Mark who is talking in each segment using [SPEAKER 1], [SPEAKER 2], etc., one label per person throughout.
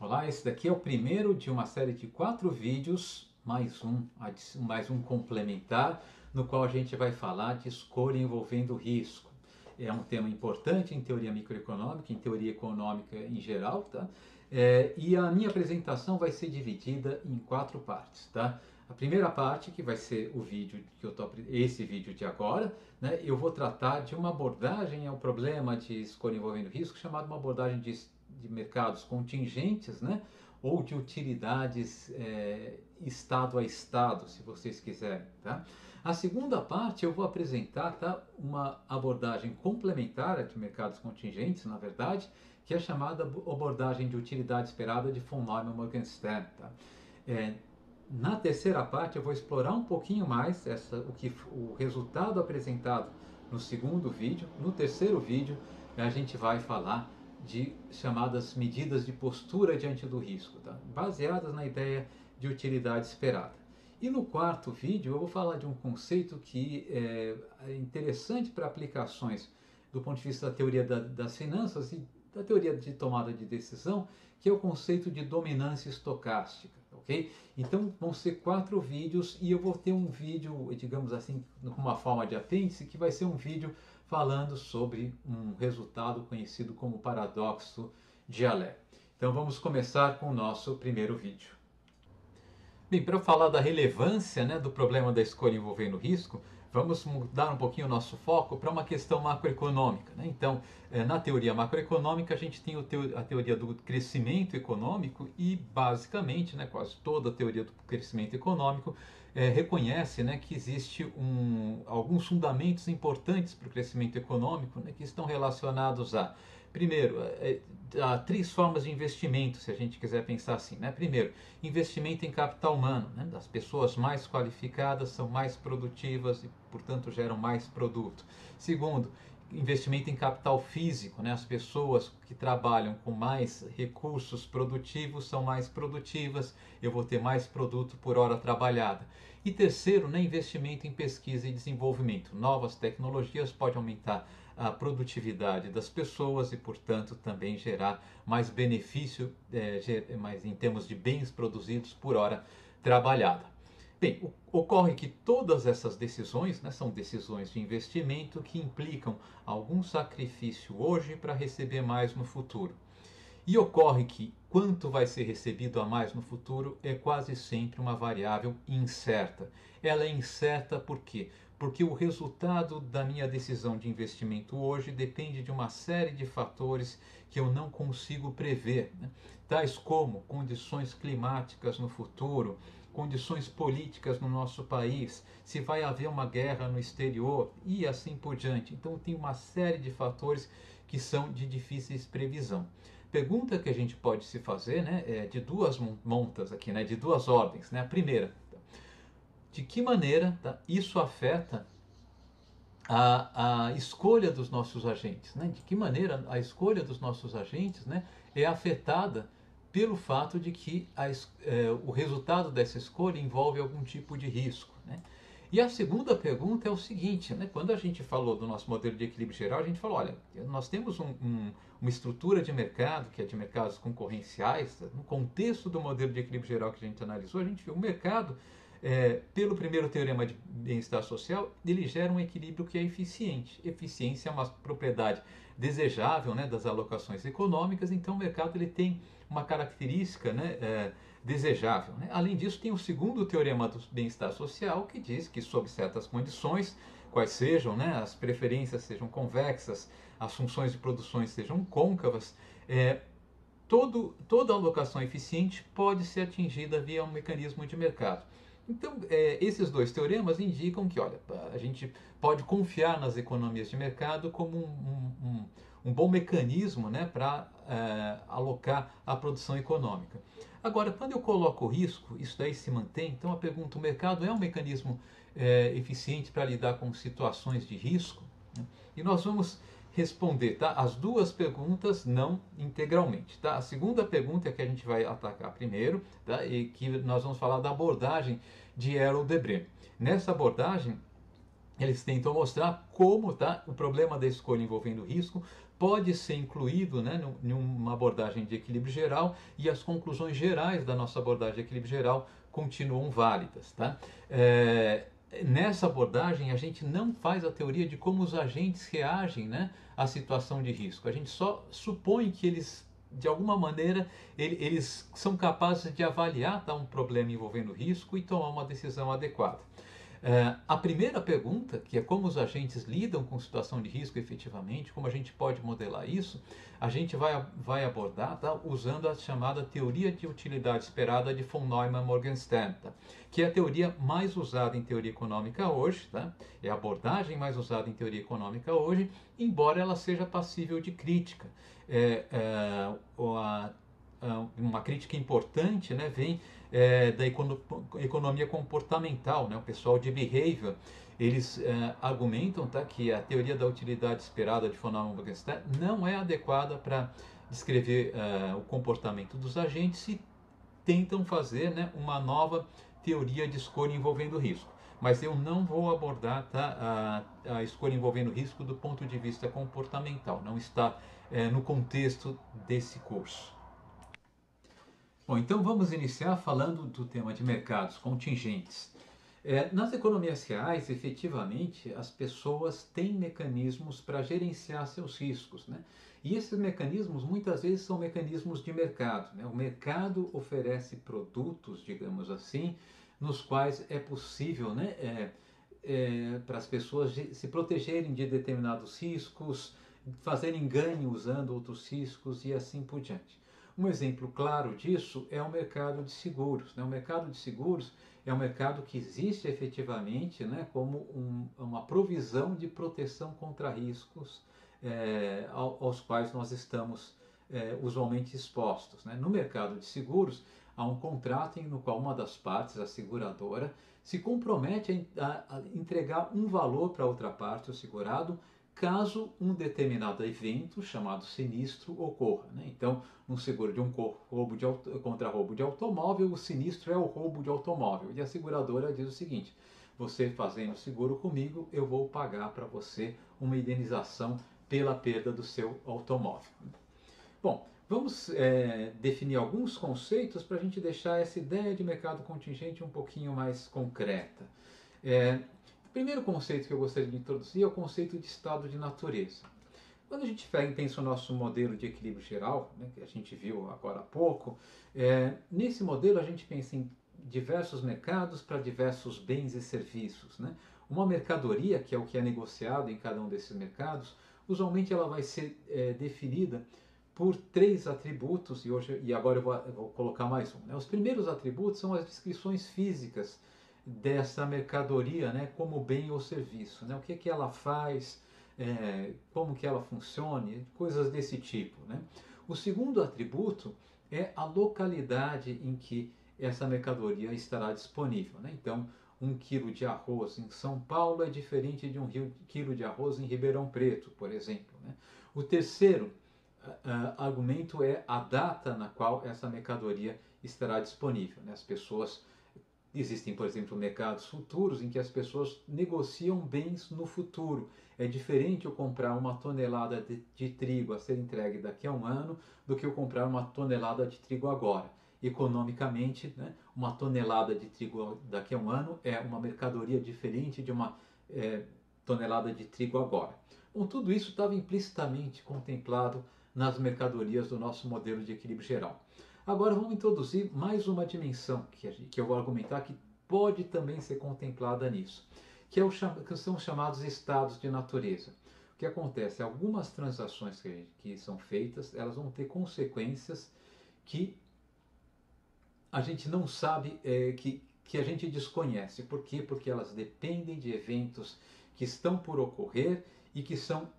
[SPEAKER 1] Olá, esse daqui é o primeiro de uma série de 4 vídeos, mais um complementar, no qual a gente vai falar de escolha envolvendo risco. É um tema importante em teoria microeconômica, em teoria econômica em geral, tá? E a minha apresentação vai ser dividida em 4 partes, tá? A primeira parte, que vai ser o vídeo esse vídeo de agora, né? Eu vou tratar de uma abordagem ao problema de escolha envolvendo risco, chamada uma abordagem de mercados contingentes, né? Ou de utilidades estado a estado, se vocês quiserem. Tá? A segunda parte eu vou apresentar, tá, uma abordagem complementar de mercados contingentes, na verdade, que é chamada abordagem de utilidade esperada de von Neumann e Morgenstern. Tá? Na terceira parte eu vou explorar um pouquinho mais o resultado apresentado no segundo vídeo. No terceiro vídeo a gente vai falar de chamadas medidas de postura diante do risco, tá? Baseadas na ideia de utilidade esperada. E no quarto vídeo eu vou falar de um conceito que é interessante para aplicações do ponto de vista da teoria das finanças e da teoria de tomada de decisão, que é o conceito de dominância estocástica, ok? Então vão ser 4 vídeos e eu vou ter um vídeo, digamos assim, com uma forma de apêndice, que vai ser um vídeo falando sobre um resultado conhecido como paradoxo de Alé. Então vamos começar com o nosso primeiro vídeo. Bem, para falar da relevância, né, do problema da escolha envolvendo risco, vamos mudar um pouquinho o nosso foco para uma questão macroeconômica, né? Então, na teoria macroeconômica, a gente tem a teoria do crescimento econômico e, basicamente, né, quase toda a teoria do crescimento econômico reconhece, né, que existe alguns fundamentos importantes para o crescimento econômico, né, que estão relacionados a, primeiro, há 3 formas de investimento, se a gente quiser pensar assim, né? Primeiro, investimento em capital humano, né? As pessoas mais qualificadas são mais produtivas e, portanto, geram mais produto. Segundo, investimento em capital físico, né? As pessoas que trabalham com mais recursos produtivos são mais produtivas, eu vou ter mais produto por hora trabalhada. E terceiro, né? Investimento em pesquisa e desenvolvimento. Novas tecnologias podem aumentar a produtividade das pessoas e, portanto, também gerar mais benefício mais em termos de bens produzidos por hora trabalhada. Bem, ocorre que todas essas decisões, né, são decisões de investimento que implicam algum sacrifício hoje para receber mais no futuro. E ocorre que quanto vai ser recebido a mais no futuro é quase sempre uma variável incerta. Ela é incerta por quê? Porque o resultado da minha decisão de investimento hoje depende de uma série de fatores que eu não consigo prever, né? Tais como condições climáticas no futuro, condições políticas no nosso país, se vai haver uma guerra no exterior e assim por diante. Então tem uma série de fatores que são de difíceis previsão. Pergunta que a gente pode se fazer, né, é de duas montas aqui, né, de duas ordens, né? A primeira, de que maneira, tá, isso afeta a escolha dos nossos agentes, né? De que maneira a escolha dos nossos agentes, né, é afetada pelo fato de que o resultado dessa escolha envolve algum tipo de risco, né? E a segunda pergunta é o seguinte, né? Quando a gente falou do nosso modelo de equilíbrio geral, a gente falou, olha, nós temos uma estrutura de mercado, que é de mercados concorrenciais. No contexto do modelo de equilíbrio geral que a gente analisou, a gente viu o mercado, pelo primeiro teorema de bem-estar social, ele gera um equilíbrio que é eficiente. Eficiência é uma propriedade desejável, né, das alocações econômicas, então o mercado ele tem uma característica, né, desejável, né? Além disso, tem o segundo teorema do bem-estar social, que diz que, sob certas condições, quais sejam, né, as preferências sejam convexas, as funções de produções sejam côncavas, toda alocação eficiente pode ser atingida via um mecanismo de mercado. Então, esses 2 teoremas indicam que, olha, a gente pode confiar nas economias de mercado como um bom mecanismo, né, para alocar a produção econômica. Agora, quando eu coloco o risco, isso daí se mantém. Então, a pergunta, o mercado é um mecanismo eficiente para lidar com situações de risco? E nós vamos responder, tá, as 2 perguntas não integralmente. Tá? A segunda pergunta é que a gente vai atacar primeiro, tá, e que nós vamos falar da abordagem de Errol Debré. Nessa abordagem, eles tentam mostrar como, tá, o problema da escolha envolvendo risco pode ser incluído, né, numa abordagem de equilíbrio geral, e as conclusões gerais da nossa abordagem de equilíbrio geral continuam válidas. Tá? Nessa abordagem, a gente não faz a teoria de como os agentes reagem, né, à situação de risco. A gente só supõe que eles, de alguma maneira, eles são capazes de avaliar, tá, um problema envolvendo risco e tomar uma decisão adequada. A primeira pergunta, que é como os agentes lidam com situação de risco efetivamente, como a gente pode modelar isso, a gente vai abordar, tá, usando a chamada teoria de utilidade esperada de von Neumann-Morgenstern, tá, que é a teoria mais usada em teoria econômica hoje, tá, é a abordagem mais usada em teoria econômica hoje, embora ela seja passível de crítica. Uma crítica importante, né, vem da economia comportamental, né, o pessoal de behavior. Eles argumentam, tá, que a teoria da utilidade esperada de von Neumann-Morgenstern não é adequada para descrever o comportamento dos agentes e tentam fazer, né, uma nova teoria de escolha envolvendo risco. Mas eu não vou abordar, tá, a escolha envolvendo risco do ponto de vista comportamental, não está no contexto desse curso. Bom, então vamos iniciar falando do tema de mercados contingentes. Nas economias reais, efetivamente, as pessoas têm mecanismos para gerenciar seus riscos, né? E esses mecanismos muitas vezes são mecanismos de mercado, né? O mercado oferece produtos, digamos assim, nos quais é possível, né, para as pessoas se protegerem de determinados riscos, fazerem ganho usando outros riscos e assim por diante. Um exemplo claro disso é o mercado de seguros, né? O mercado de seguros é um mercado que existe efetivamente, né, como uma provisão de proteção contra riscos aos quais nós estamos usualmente expostos, né? No mercado de seguros, há um contrato no qual uma das partes, a seguradora, se compromete a entregar um valor para a outra parte, o segurado, caso um determinado evento, chamado sinistro, ocorra, né? Então, no seguro de contra roubo de automóvel, o sinistro é o roubo de automóvel. E a seguradora diz o seguinte: você fazendo seguro comigo, eu vou pagar para você uma indenização pela perda do seu automóvel. Bom, vamos definir alguns conceitos para a gente deixar essa ideia de mercado contingente um pouquinho mais concreta. O primeiro conceito que eu gostaria de introduzir é o conceito de estado de natureza. Quando a gente pensa no nosso modelo de equilíbrio geral, né, que a gente viu agora há pouco, nesse modelo a gente pensa em diversos mercados para diversos bens e serviços, né? Uma mercadoria, que é o que é negociado em cada um desses mercados, usualmente ela vai ser definida por três atributos, e agora eu vou colocar mais um, né? Os primeiros atributos são as descrições físicas dessa mercadoria, né, como bem ou serviço, né? O que ela faz, como que ela funciona, coisas desse tipo, né? O segundo atributo é a localidade em que essa mercadoria estará disponível, né? Então, 1 quilo de arroz em São Paulo é diferente de 1 quilo de arroz em Ribeirão Preto, por exemplo, né? O terceiro argumento é a data na qual essa mercadoria estará disponível, né? As pessoas Existem, por exemplo, mercados futuros em que as pessoas negociam bens no futuro. É diferente eu comprar uma tonelada de trigo a ser entregue daqui a um ano do que eu comprar uma tonelada de trigo agora. Economicamente, né, uma tonelada de trigo daqui a um ano é uma mercadoria diferente de uma tonelada de trigo agora. Bom, tudo isso estava implicitamente contemplado nas mercadorias do nosso modelo de equilíbrio geral. Agora vamos introduzir mais uma dimensão que eu vou argumentar que pode também ser contemplada nisso, que são os chamados estados de natureza. O que acontece? Algumas transações que são feitas, elas vão ter consequências que a gente não sabe, que a gente desconhece. Por quê? Porque elas dependem de eventos que estão por ocorrer e que são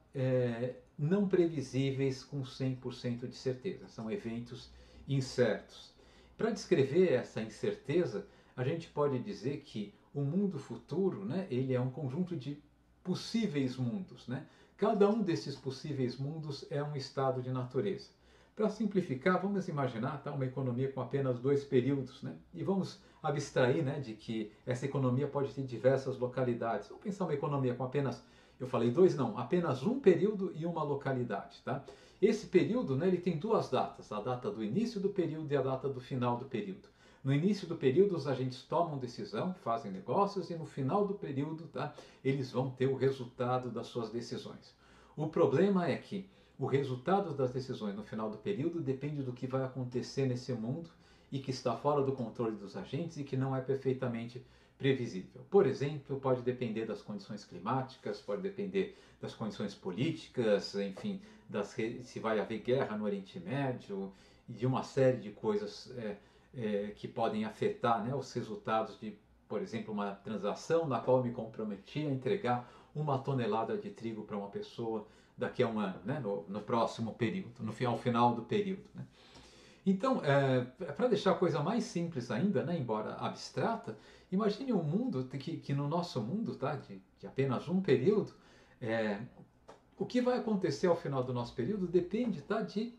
[SPEAKER 1] não previsíveis com 100% de certeza. São eventos incertos. Para descrever essa incerteza, a gente pode dizer que o mundo futuro, né, ele é um conjunto de possíveis mundos, né? Cada um desses possíveis mundos é um estado de natureza. Para simplificar, vamos imaginar, tá, uma economia com apenas 2 períodos, né? E vamos abstrair, né, de que essa economia pode ter diversas localidades. Vamos pensar uma economia com apenas Eu falei dois, não, apenas um período e uma localidade, tá? Esse período, né, ele tem duas datas, a data do início do período e a data do final do período. No início do período, os agentes tomam decisão, fazem negócios, e no final do período, tá, eles vão ter o resultado das suas decisões. O problema é que o resultado das decisões no final do período depende do que vai acontecer nesse mundo e que está fora do controle dos agentes e que não é perfeitamente previsível. Por exemplo, pode depender das condições climáticas, pode depender das condições políticas, enfim, se vai haver guerra no Oriente Médio e de uma série de coisas que podem afetar, né, os resultados de, por exemplo, uma transação na qual eu me comprometi a entregar 1 tonelada de trigo para uma pessoa daqui a um ano, né, no próximo período, ao final do período. Né? Então, para deixar a coisa mais simples ainda, né, embora abstrata, imagine um mundo que no nosso mundo, tá, de apenas um período, o que vai acontecer ao final do nosso período depende, tá, de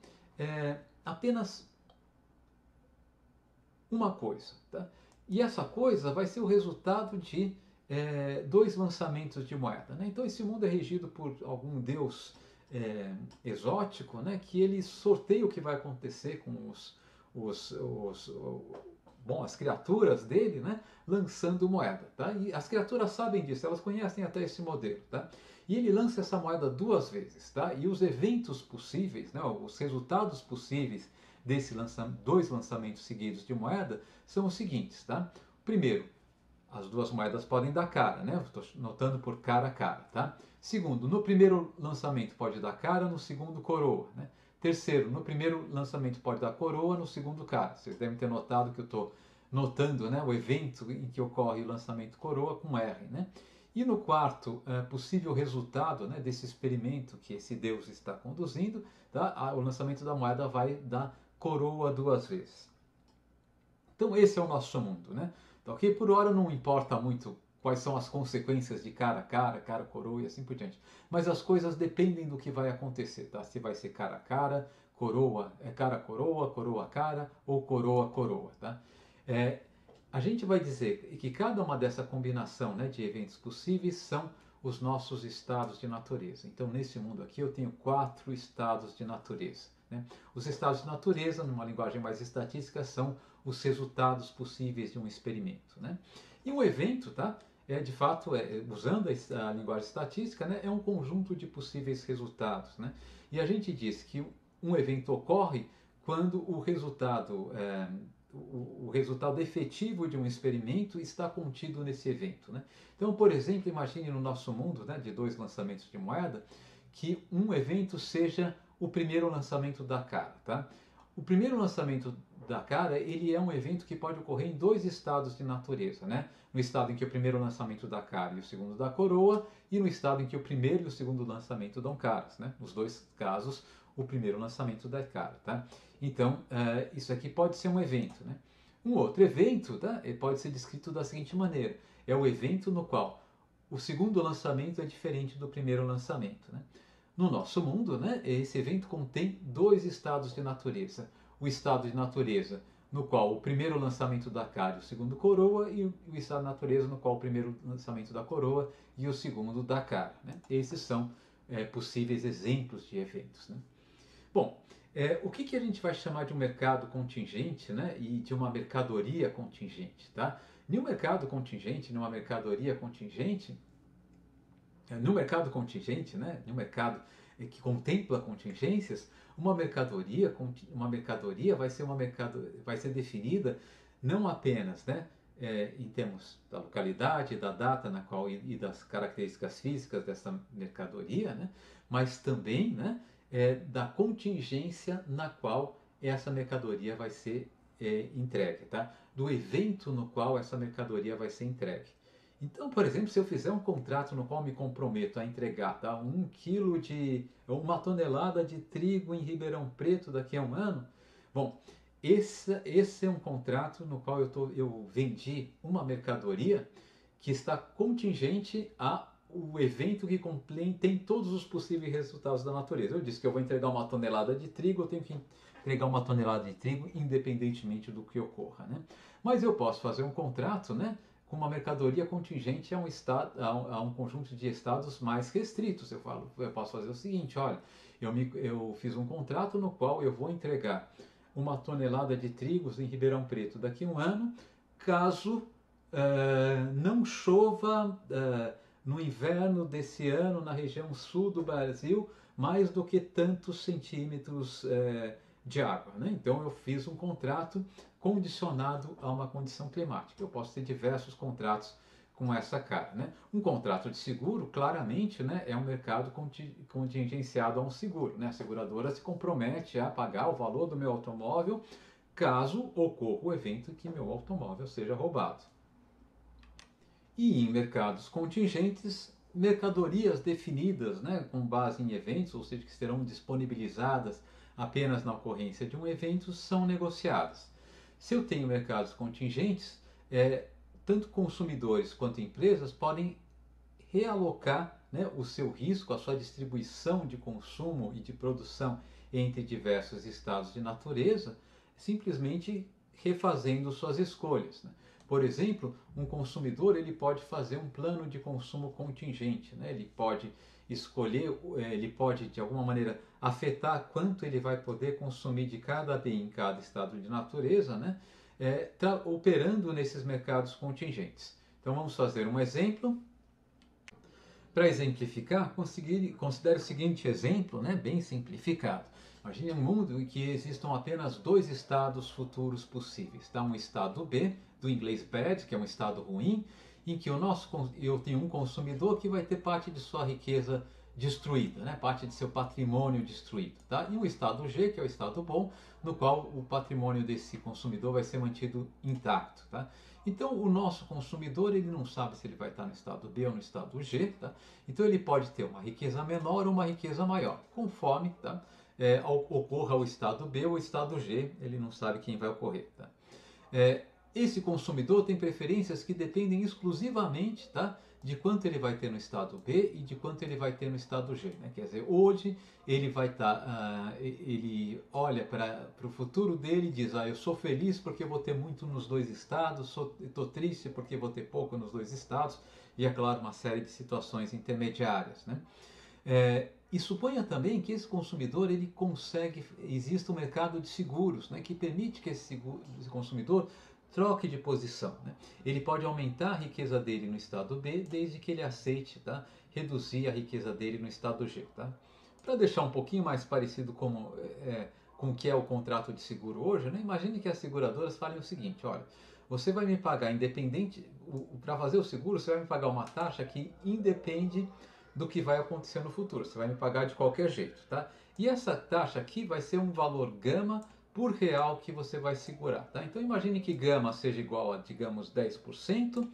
[SPEAKER 1] apenas uma coisa. Tá? E essa coisa vai ser o resultado de 2 lançamentos de moeda. Né? Então esse mundo é regido por algum deus exótico, né? Que ele sorteia o que vai acontecer com as criaturas dele, né? Lançando moeda. Tá? E as criaturas sabem disso, elas conhecem até esse modelo. Tá? E ele lança essa moeda 2 vezes. Tá? E os eventos possíveis, né? Os resultados possíveis desses 2 lançamentos seguidos de moeda são os seguintes. Tá? Primeiro, as 2 moedas podem dar cara, né? Estou notando por cara a cara, tá? Segundo, no primeiro lançamento pode dar cara, no segundo coroa, né? Terceiro, no primeiro lançamento pode dar coroa, no segundo cara. Vocês devem ter notado que eu estou notando, né, o evento em que ocorre o lançamento coroa com R, né? E no quarto possível resultado, né, desse experimento que esse Deus está conduzindo, tá? O lançamento da moeda vai dar coroa 2 vezes. Então esse é o nosso mundo, né? Ok? Por hora não importa muito quais são as consequências de cara a cara, cara coroa e assim por diante. Mas as coisas dependem do que vai acontecer, tá? Se vai ser cara a cara, coroa cara coroa, coroa cara ou coroa coroa, tá? A gente vai dizer que cada uma dessa combinação, né, de eventos possíveis são os nossos estados de natureza. Então nesse mundo aqui eu tenho 4 estados de natureza. Né? Os estados de natureza, numa linguagem mais estatística, são os resultados possíveis de um experimento. Né? E um evento, tá? De fato, usando a linguagem estatística, né, é um conjunto de possíveis resultados. Né? E a gente diz que um evento ocorre quando o resultado efetivo de um experimento está contido nesse evento. Né? Então, por exemplo, imagine no nosso mundo, né, de 2 lançamentos de moeda, que um evento seja o primeiro lançamento da cara. Tá? O primeiro lançamento da cara, ele é um evento que pode ocorrer em 2 estados de natureza, né? No estado em que o primeiro lançamento dá cara e o segundo dá coroa, e no estado em que o primeiro e o segundo lançamento dão caras, né? Nos 2 casos, o primeiro lançamento dá cara, tá? Então, isso aqui pode ser um evento, né? Um outro evento, tá? Pode ser descrito da seguinte maneira: é o evento no qual o segundo lançamento é diferente do primeiro lançamento, né? No nosso mundo, né, esse evento contém 2 estados de natureza. O estado de natureza no qual o primeiro lançamento dá cara e o segundo coroa, e o estado de natureza no qual o primeiro lançamento dá coroa e o segundo dá cara. Né? Esses são possíveis exemplos de eventos. Né? Bom, o que a gente vai chamar de um mercado contingente, né, e de uma mercadoria contingente? Tá? Em um mercado contingente, numa mercadoria contingente, no mercado contingente, né, no mercado que contempla contingências, uma mercadoria vai ser definida não apenas, né, em termos da localidade, da data na qual e das características físicas dessa mercadoria, né, mas também, né, da contingência na qual essa mercadoria vai ser entregue, tá? Do evento no qual essa mercadoria vai ser entregue. Então, por exemplo, se eu fizer um contrato no qual me comprometo a entregar, tá, 1 tonelada de trigo em Ribeirão Preto daqui a um ano, bom, esse é um contrato no qual eu vendi uma mercadoria que está contingente ao evento que tem todos os possíveis resultados da natureza. Eu disse que eu vou entregar 1 tonelada de trigo, eu tenho que entregar 1 tonelada de trigo independentemente do que ocorra. Né? Mas eu posso fazer um contrato, né, com uma mercadoria contingente a um, estado, a um conjunto de estados mais restritos. Eu posso fazer o seguinte, olha, eu fiz um contrato no qual eu vou entregar 1 tonelada de trigos em Ribeirão Preto daqui a um ano, caso não chova no inverno desse ano na região sul do Brasil mais do que tantos centímetros de água, né? Então eu fiz um contrato condicionado a uma condição climática. Eu posso ter diversos contratos com essa cara, né? Um contrato de seguro, claramente, né, é um mercado contingenciado a um seguro, né? A seguradora se compromete a pagar o valor do meu automóvel caso ocorra o evento em que meu automóvel seja roubado. E em mercados contingentes, mercadorias definidas, né, com base em eventos, ou seja, que serão disponibilizadas apenas na ocorrência de um evento, são negociadas. Se eu tenho mercados contingentes, tanto consumidores quanto empresas podem realocar, né, o seu risco, a sua distribuição de consumo e de produção entre diversos estados de natureza, simplesmente refazendo suas escolhas, né? Por exemplo, um consumidor ele pode fazer um plano de consumo contingente, né? Ele pode escolher, ele pode de alguma maneira afetar quanto ele vai poder consumir de cada bem em cada estado de natureza, né? Operando nesses mercados contingentes. Então vamos fazer um exemplo. Para exemplificar, considere o seguinte exemplo, né, bem simplificado. Imagine um mundo em que existam apenas 2 estados futuros possíveis. Tá? Um estado B, do inglês bad, que é um estado ruim, em que eu tenho um consumidor que vai ter parte de sua riqueza destruída, né? Parte de seu patrimônio destruído. Tá? E um estado G, que é o estado bom, no qual o patrimônio desse consumidor vai ser mantido intacto. Tá? Então, o nosso consumidor ele não sabe se ele vai estar no estado B ou no estado G. Tá? Então, ele pode ter uma riqueza menor ou uma riqueza maior, conforme ocorra o estado B ou o estado G, ele não sabe quem vai ocorrer. Tá? Esse consumidor tem preferências que dependem exclusivamente, tá, de quanto ele vai ter no estado B e de quanto ele vai ter no estado G. Né? Quer dizer, hoje ele vai estar, ele olha para o futuro dele e diz, eu sou feliz porque vou ter muito nos 2 estados, estou triste porque vou ter pouco nos 2 estados, e é claro, uma série de situações intermediárias. Né? E suponha também que esse consumidor ele existe um mercado de seguros, né, que permite que esse consumidor troque de posição. Né? Ele pode aumentar a riqueza dele no estado B, desde que ele aceite, tá, reduzir a riqueza dele no estado G. Tá? Para deixar um pouquinho mais parecido com o que é o contrato de seguro hoje, né? Imagine que as seguradoras falem o seguinte, olha, você vai me pagar independente, para fazer o seguro, você vai me pagar uma taxa que independe do que vai acontecer no futuro, você vai me pagar de qualquer jeito. Tá? E essa taxa aqui vai ser um valor gama por real que você vai segurar. Tá? Então imagine que gama seja igual a, digamos, 10%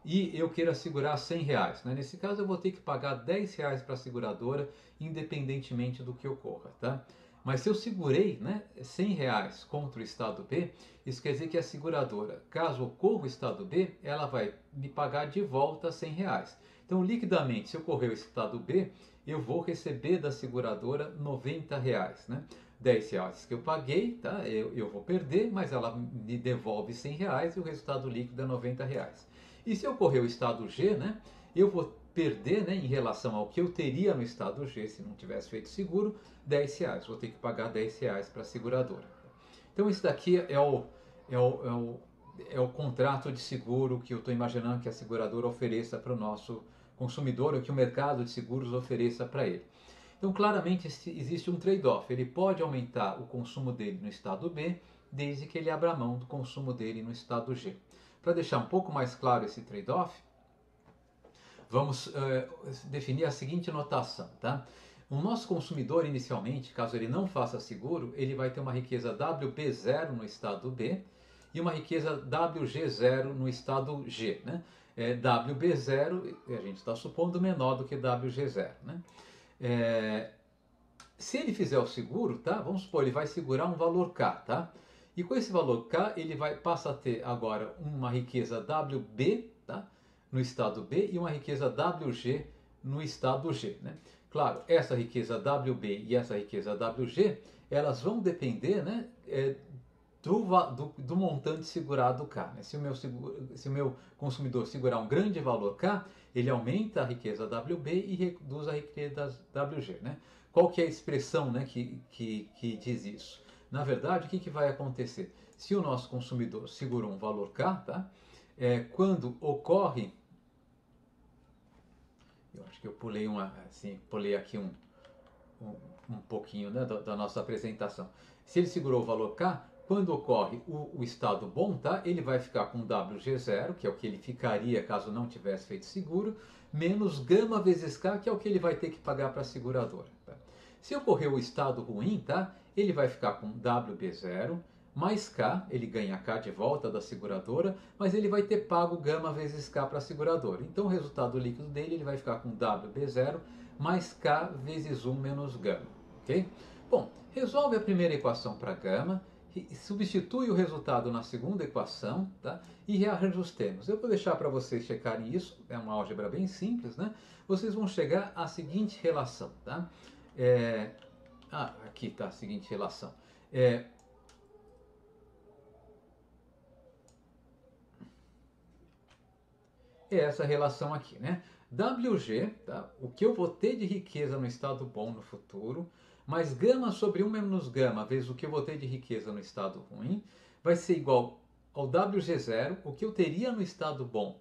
[SPEAKER 1] e eu queira segurar R$100. Né? Nesse caso eu vou ter que pagar R$10 para a seguradora, independentemente do que ocorra. Tá? Mas se eu segurei, né, R$100 contra o estado B, isso quer dizer que a seguradora, caso ocorra o estado B, ela vai me pagar de volta R$100. Então, liquidamente, se ocorrer o estado B, eu vou receber da seguradora R$90. Né? R$10 que eu paguei, tá? eu vou perder, mas ela me devolve R$100 e o resultado líquido é R$90. E se ocorrer o estado G, né, eu vou perder, né, em relação ao que eu teria no estado G se não tivesse feito seguro, R$10. Vou ter que pagar R$10 para a seguradora. Então, isso daqui é o contrato de seguro que eu estou imaginando que a seguradora ofereça para o nosso consumidor, ou que o mercado de seguros ofereça para ele. Então, claramente, existe um trade-off. Ele pode aumentar o consumo dele no estado B, desde que ele abra mão do consumo dele no estado G. Para deixar um pouco mais claro esse trade-off, vamos definir a seguinte notação. Tá? O nosso consumidor, inicialmente, caso ele não faça seguro, ele vai ter uma riqueza WB0 no estado B e uma riqueza WG0 no estado G. Né? WB0, a gente está supondo, menor do que WG0. Né? Se ele fizer o seguro, tá? Vamos supor, ele vai segurar um valor K. Tá? E com esse valor K, ele passa a ter agora uma riqueza WB, tá? No estado B e uma riqueza WG no estado G. Né? Claro, essa riqueza WB e essa riqueza WG, elas vão depender, né, do montante segurado K. Né? Se o meu consumidor segurar um grande valor K, ele aumenta a riqueza WB e reduz a riqueza WG. Né? Qual que é a expressão, né, que diz isso? Na verdade, o que vai acontecer? Se o nosso consumidor segurou um valor K, tá? Quando ocorre... Eu acho que eu pulei pulei aqui um pouquinho, né, da nossa apresentação. Se ele segurou o valor K, quando ocorre o estado bom, tá? Ele vai ficar com WG0, que é o que ele ficaria caso não tivesse feito seguro, menos gama vezes K, que é o que ele vai ter que pagar para a seguradora. Tá? Se ocorrer o estado ruim, tá? Ele vai ficar com WB0 mais K, ele ganha K de volta da seguradora, mas ele vai ter pago gama vezes K para a seguradora. Então o resultado líquido dele ele vai ficar com WB0 mais K vezes 1 menos gama. Ok? Bom, resolve a primeira equação para gama, substitui o resultado na segunda equação, tá? E reajustemos. Eu vou deixar para vocês checarem isso, é uma álgebra bem simples, né? Vocês vão chegar à seguinte relação, tá? Aqui está a seguinte relação. É essa relação aqui, né? WG, tá? O que eu vou ter de riqueza no estado bom no futuro, mais gama sobre 1 menos gama vezes o que eu vou ter de riqueza no estado ruim, vai ser igual ao WG0, o que eu teria no estado bom,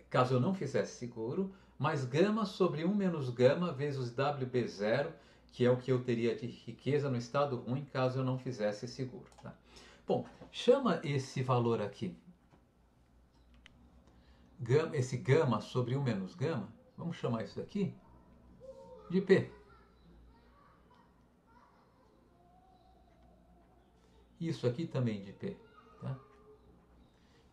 [SPEAKER 1] caso eu não fizesse seguro, mais gama sobre 1 menos gama vezes WB0, que é o que eu teria de riqueza no estado ruim, caso eu não fizesse seguro. Tá? Bom, chama esse valor aqui, esse gama sobre 1 menos gama, vamos chamar isso daqui de P. Isso aqui também de P. Tá?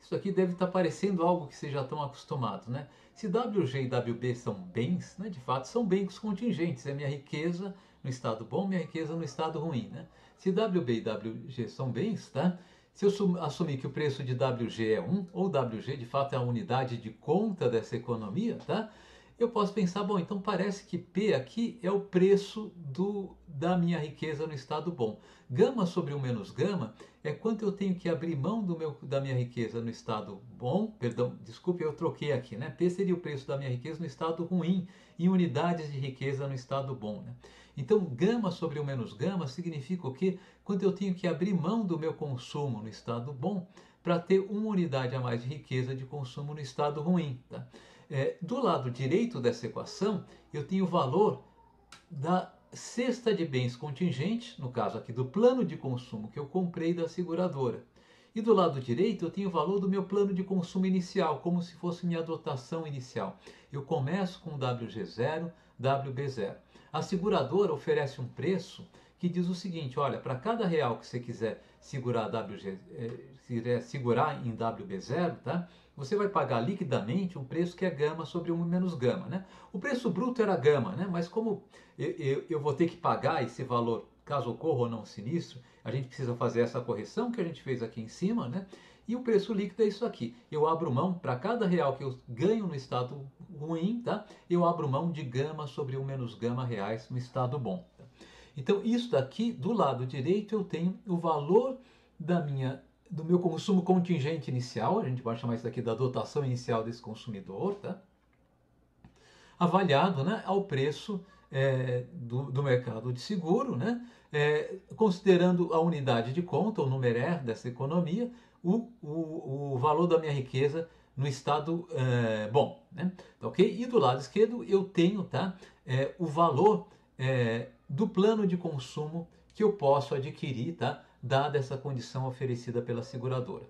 [SPEAKER 1] Isso aqui deve estar parecendo algo que vocês já estão acostumados, né? Se WG e WB são bens, né, de fato são bens contingentes. É minha riqueza no estado bom, minha riqueza no estado ruim. Né? Se WB e WG são bens, tá? Se eu assumir que o preço de WG é 1, ou WG de fato é a unidade de conta dessa economia, tá? Eu posso pensar, bom, então parece que P aqui é o preço da minha riqueza no estado bom. Gama sobre 1 menos gama é quanto eu tenho que abrir mão da minha riqueza no estado bom, perdão, desculpe, eu troquei aqui, né? P seria o preço da minha riqueza no estado ruim, em unidades de riqueza no estado bom, né? Então, gama sobre 1 menos gama significa o quê? Quanto eu tenho que abrir mão do meu consumo no estado bom para ter uma unidade a mais de riqueza de consumo no estado ruim, tá? Do lado direito dessa equação, eu tenho o valor da cesta de bens contingentes, no caso aqui do plano de consumo que eu comprei da seguradora. E do lado direito eu tenho o valor do meu plano de consumo inicial, como se fosse minha dotação inicial. Eu começo com WG0, WB0. A seguradora oferece um preço que diz o seguinte, olha, para cada real que você quiser segurar segurar em WB0, tá? Você vai pagar liquidamente um preço que é gama sobre 1 menos gama, né? O preço bruto era gama, né? Mas como eu vou ter que pagar esse valor, caso ocorra ou não sinistro, a gente precisa fazer essa correção que a gente fez aqui em cima, né? E o preço líquido é isso aqui. Eu abro mão, para cada real que eu ganho no estado ruim, tá? Eu abro mão de gama sobre 1 menos gama reais no estado bom. Tá? Então, isso daqui, do lado direito, eu tenho o valor do meu consumo contingente inicial, a gente vai chamar isso aqui da dotação inicial desse consumidor, tá? Avaliado, né, ao preço do mercado de seguro, né, considerando a unidade de conta, o numerário dessa economia, o valor da minha riqueza no estado bom. Né? Okay? E do lado esquerdo eu tenho, tá, o valor do plano de consumo que eu posso adquirir, tá, dada essa condição oferecida pela seguradora.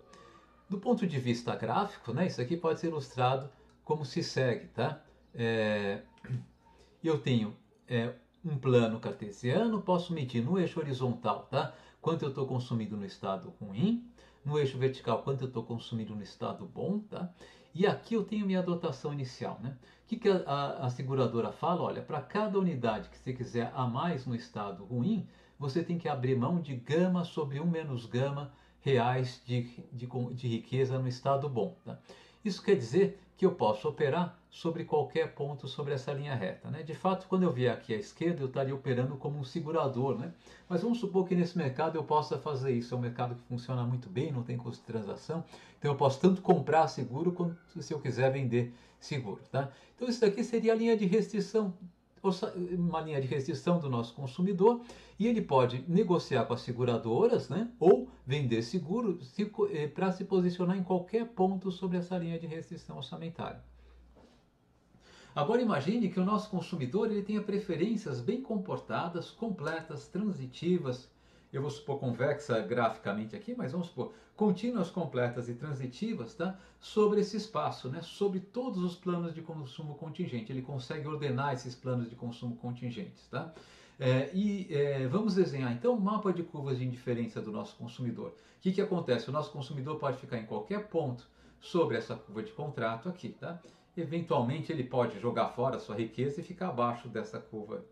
[SPEAKER 1] Do ponto de vista gráfico, né, isso aqui pode ser ilustrado como se segue. Tá? Eu tenho um plano cartesiano, posso medir no eixo horizontal, tá, quanto eu estou consumindo no estado ruim, no eixo vertical quanto eu estou consumindo no estado bom, tá? E aqui eu tenho minha dotação inicial, né? O que a seguradora fala? Olha, para cada unidade que você quiser a mais no estado ruim, você tem que abrir mão de gama sobre 1 menos gama reais de riqueza no estado bom. Tá? Isso quer dizer que eu posso operar sobre qualquer ponto sobre essa linha reta, né? De fato, quando eu vier aqui à esquerda, eu estaria operando como um segurador, né? Mas vamos supor que nesse mercado eu possa fazer isso. É um mercado que funciona muito bem, não tem custo de transação. Então eu posso tanto comprar seguro quanto se eu quiser vender seguro, tá? Então isso daqui seria a linha de restrição, uma linha de restrição do nosso consumidor, e ele pode negociar com as seguradoras, né, ou vender seguro para se posicionar em qualquer ponto sobre essa linha de restrição orçamentária. Agora imagine que o nosso consumidor ele tenha preferências bem comportadas, completas, transitivas, eu vou supor convexa graficamente aqui, mas vamos supor contínuas, completas e transitivas, tá? Sobre esse espaço, né? Sobre todos os planos de consumo contingente. Ele consegue ordenar esses planos de consumo contingentes, tá? Vamos desenhar então um mapa de curvas de indiferença do nosso consumidor. O que acontece? O nosso consumidor pode ficar em qualquer ponto sobre essa curva de contrato aqui, tá? Eventualmente ele pode jogar fora a sua riqueza e ficar abaixo dessa curva.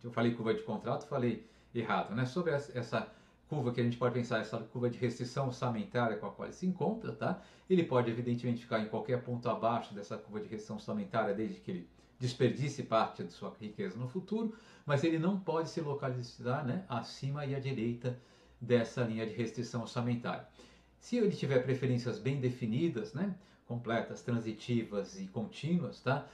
[SPEAKER 1] Eu falei curva de contrato, falei errado, né? Sobre essa curva que a gente pode pensar, essa curva de restrição orçamentária com a qual ele se encontra, tá? Ele pode evidentemente ficar em qualquer ponto abaixo dessa curva de restrição orçamentária, desde que ele desperdice parte de sua riqueza no futuro, mas ele não pode se localizar, né, acima e à direita dessa linha de restrição orçamentária. Se ele tiver preferências bem definidas, né, completas, transitivas e contínuas, tá?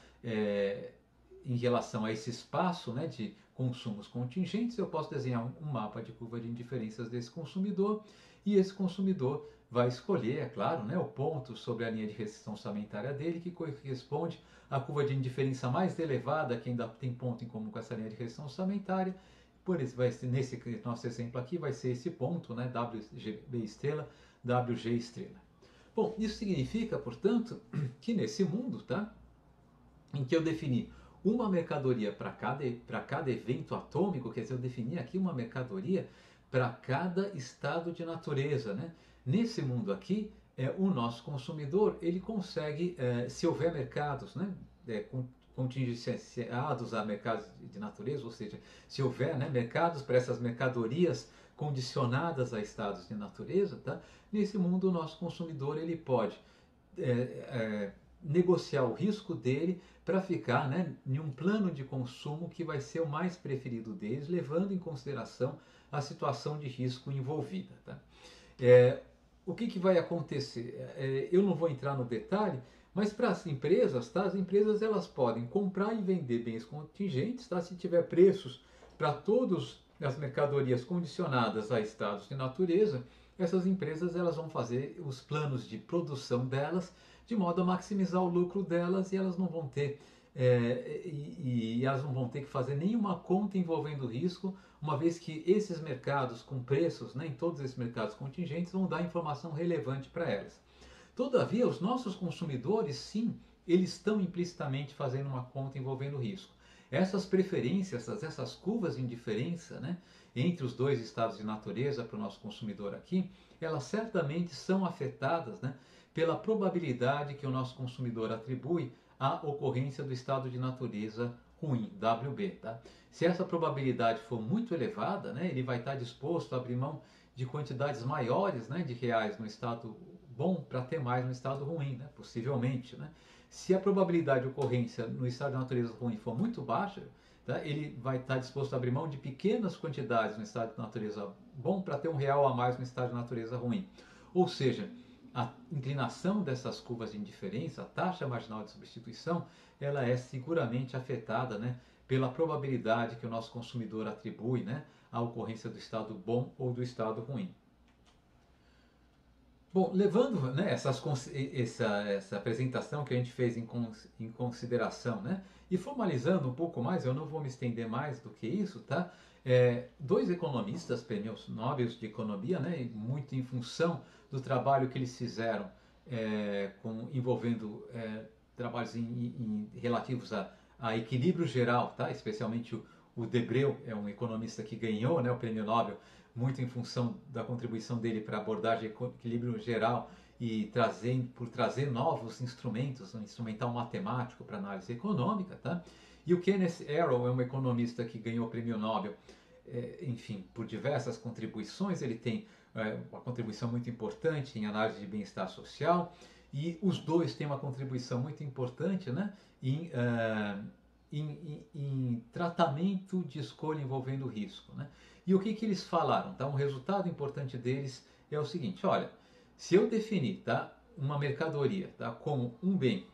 [SPEAKER 1] Em relação a esse espaço, né, de consumos contingentes, eu posso desenhar um mapa de curva de indiferenças desse consumidor, e esse consumidor vai escolher, é claro, né, o ponto sobre a linha de restrição orçamentária dele que corresponde à curva de indiferença mais elevada, que ainda tem ponto em comum com essa linha de restrição orçamentária. Por isso, nesse nosso exemplo aqui, vai ser esse ponto, né, WGB estrela, WG estrela. Bom, isso significa, portanto, que nesse mundo, tá, em que eu defini uma mercadoria para cada evento atômico, quer dizer, eu defini aqui uma mercadoria para cada estado de natureza, né? Nesse mundo aqui, o nosso consumidor ele consegue, se houver mercados, né, contingenciados a mercados de natureza, ou seja, se houver, né, mercados para essas mercadorias condicionadas a estados de natureza, tá? Nesse mundo o nosso consumidor ele pode negociar o risco dele para ficar, né, em um plano de consumo que vai ser o mais preferido deles, levando em consideração a situação de risco envolvida. Tá? O que vai acontecer? Eu não vou entrar no detalhe, mas para as empresas, tá? As empresas elas podem comprar e vender bens contingentes, tá? Se tiver preços para todas as mercadorias condicionadas a estados de natureza, essas empresas elas vão fazer os planos de produção delas de modo a maximizar o lucro delas, e elas não vão ter elas não vão ter que fazer nenhuma conta envolvendo risco, uma vez que esses mercados com preços, né, em todos esses mercados contingentes, vão dar informação relevante para elas. Todavia, os nossos consumidores, sim, eles estão implicitamente fazendo uma conta envolvendo risco. Essas preferências, essas curvas de indiferença, né, entre os dois estados de natureza para o nosso consumidor aqui, elas certamente são afetadas, né, pela probabilidade que o nosso consumidor atribui à ocorrência do estado de natureza ruim, WB. Tá? Se essa probabilidade for muito elevada, né, ele vai estar disposto a abrir mão de quantidades maiores, né, de reais no estado bom para ter mais no estado ruim, né, possivelmente. Né? Se a probabilidade de ocorrência no estado de natureza ruim for muito baixa, tá, ele vai estar disposto a abrir mão de pequenas quantidades no estado de natureza bom para ter um real a mais no estado de natureza ruim. Ou seja, a inclinação dessas curvas de indiferença, a taxa marginal de substituição, ela é seguramente afetada, né, pela probabilidade que o nosso consumidor atribui, né, à ocorrência do estado bom ou do estado ruim. Bom, levando, né, essa apresentação que a gente fez em consideração, né, e formalizando um pouco mais, eu não vou me estender mais do que isso, tá? Dois economistas, prêmios Nobel de Economia, né, muito em função do trabalho que eles fizeram envolvendo trabalhos relativos a equilíbrio geral, tá? Especialmente o Debreu é um economista que ganhou, né, o prêmio Nobel muito em função da contribuição dele para a abordagem de equilíbrio geral e por trazer novos instrumentos, um instrumental matemático para análise econômica, tá? E o Kenneth Arrow é um economista que ganhou o prêmio Nobel, enfim, por diversas contribuições. Ele tem uma contribuição muito importante em análise de bem-estar social, e os dois têm uma contribuição muito importante, né, em tratamento de escolha envolvendo risco, né? E o que eles falaram? Tá? Um resultado importante deles é o seguinte: olha, se eu definir, tá, uma mercadoria, tá, como um bem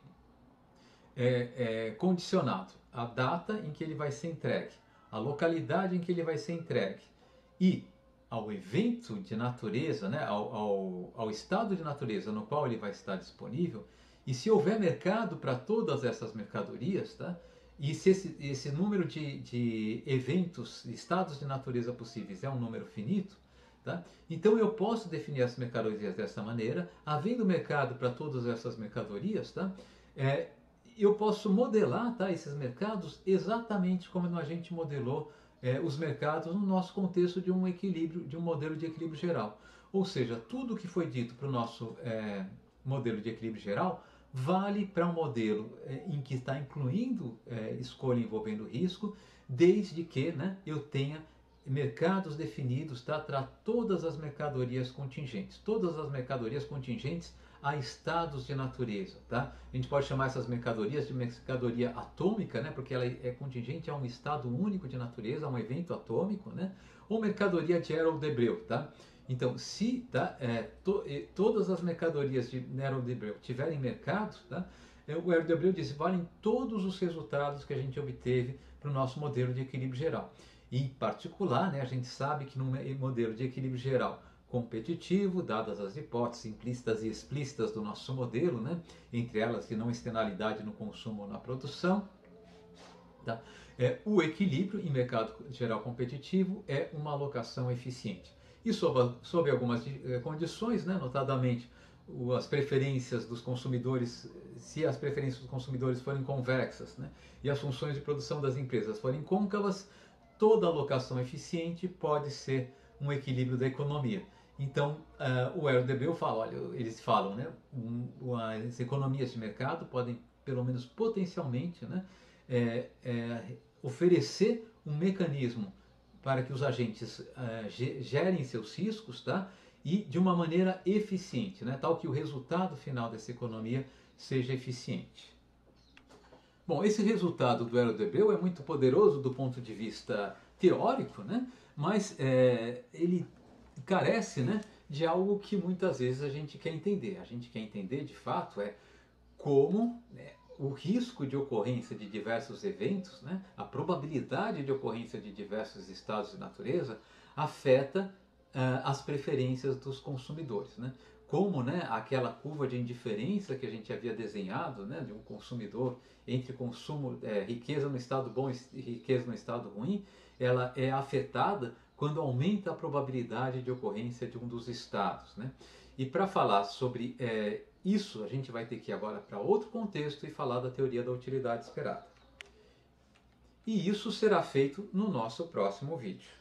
[SPEAKER 1] condicionado à data em que ele vai ser entregue, à localidade em que ele vai ser entregue e ao evento de natureza, né, ao estado de natureza no qual ele vai estar disponível, e se houver mercado para todas essas mercadorias, tá, e se esse número de eventos, estados de natureza possíveis é um número finito, tá, então eu posso definir as mercadorias dessa maneira, havendo mercado para todas essas mercadorias, tá, eu posso modelar, tá, esses mercados exatamente como a gente modelou os mercados no nosso contexto de um equilíbrio, de um modelo de equilíbrio geral. Ou seja, tudo que foi dito para o nosso modelo de equilíbrio geral vale para um modelo em que está incluindo escolha envolvendo risco, desde que, né, eu tenha mercados definidos, tá, para todas as mercadorias contingentes. Todas as mercadorias contingentes a estados de natureza, tá? A gente pode chamar essas mercadorias de mercadoria atômica, né? Porque ela é contingente a um estado único de natureza, a um evento atômico, né? Ou mercadoria de Herold-Debreu, tá? Então, se todas as mercadorias de Herold-Debreu tiverem mercado, tá? O Herold-Debreu diz valem todos os resultados que a gente obteve para o nosso modelo de equilíbrio geral. E, em particular, né, a gente sabe que no modelo de equilíbrio geral competitivo, dadas as hipóteses implícitas e explícitas do nosso modelo, né? Entre elas que não externalidade no consumo ou na produção. Tá? O equilíbrio em mercado geral competitivo é uma alocação eficiente. E sob algumas condições, né? Notadamente as preferências dos consumidores, se as preferências dos consumidores forem convexas, né? E as funções de produção das empresas forem côncavas, toda alocação eficiente pode ser um equilíbrio da economia. Então, o Herold-Debreu fala, olha, eles falam, né, as economias de mercado podem, pelo menos potencialmente, né, oferecer um mecanismo para que os agentes gerem seus riscos, tá, e de uma maneira eficiente, né, tal que o resultado final dessa economia seja eficiente. Bom, esse resultado do Herold-Debreu é muito poderoso do ponto de vista teórico, né, mas ele carece, né, de algo que muitas vezes a gente quer entender. A gente quer entender, de fato, como, né, o risco de ocorrência de diversos eventos, né, a probabilidade de ocorrência de diversos estados de natureza afeta as preferências dos consumidores, né? Como, né, aquela curva de indiferença que a gente havia desenhado, né, de um consumidor entre consumo, riqueza no estado bom e riqueza no estado ruim, ela é afetada quando aumenta a probabilidade de ocorrência de um dos estados, né? E para falar sobre isso, a gente vai ter que ir agora para outro contexto e falar da teoria da utilidade esperada. E isso será feito no nosso próximo vídeo.